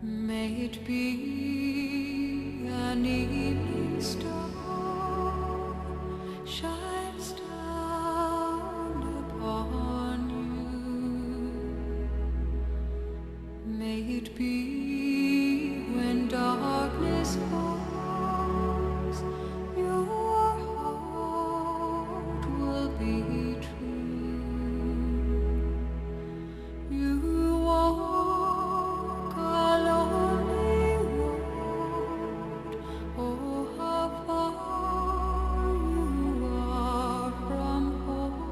May it be an evening star shines down upon you. May it be when darkness falls, your heart will be true. You walk a lonely road, oh how far you are from home.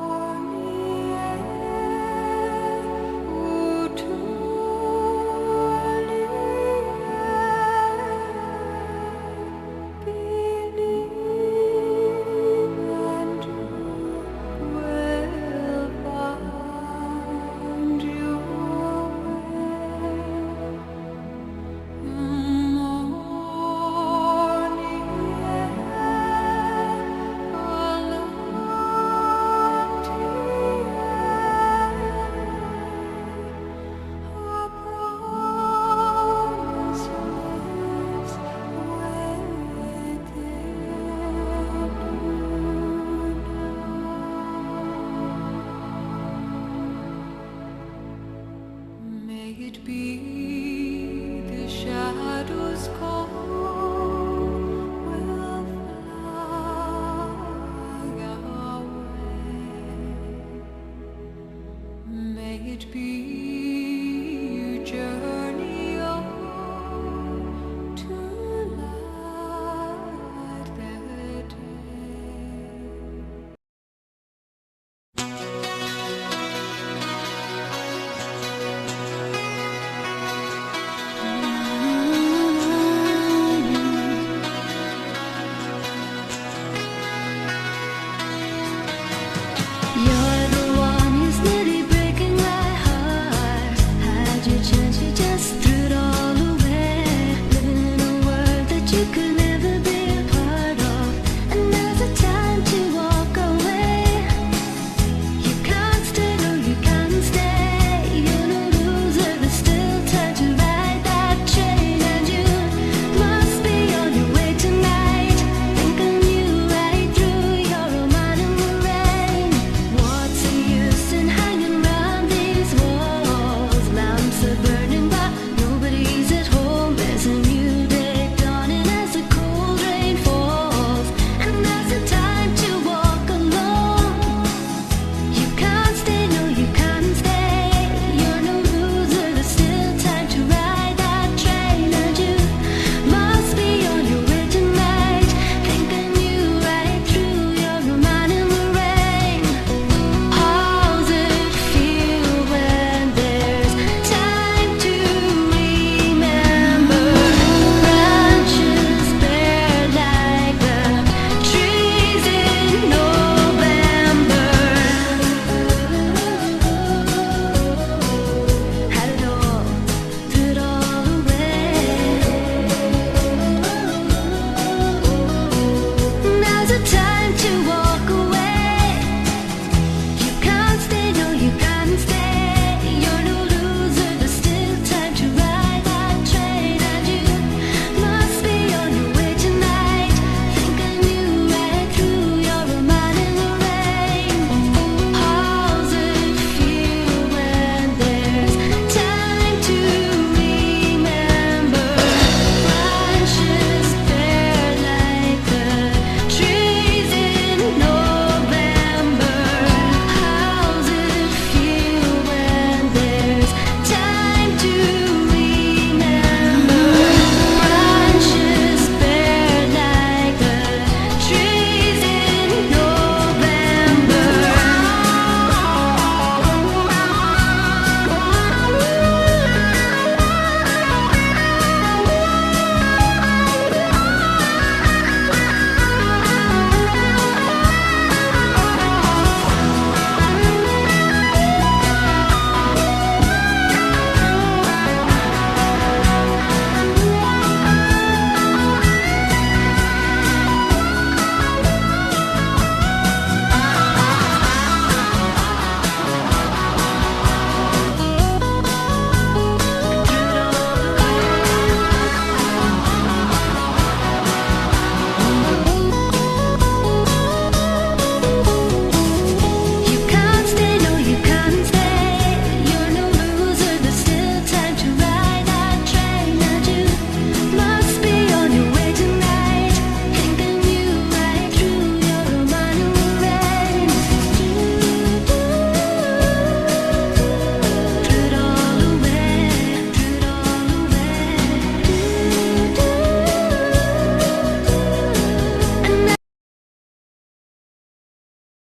Morning air, utuli believe and you will find your morning our promise lives within. May it be the shadows call will fly away. May it be you journey on to light the day. You're the one who's nearly breaking my heart. Had your chance, you just threw it all away. Living in a world that you could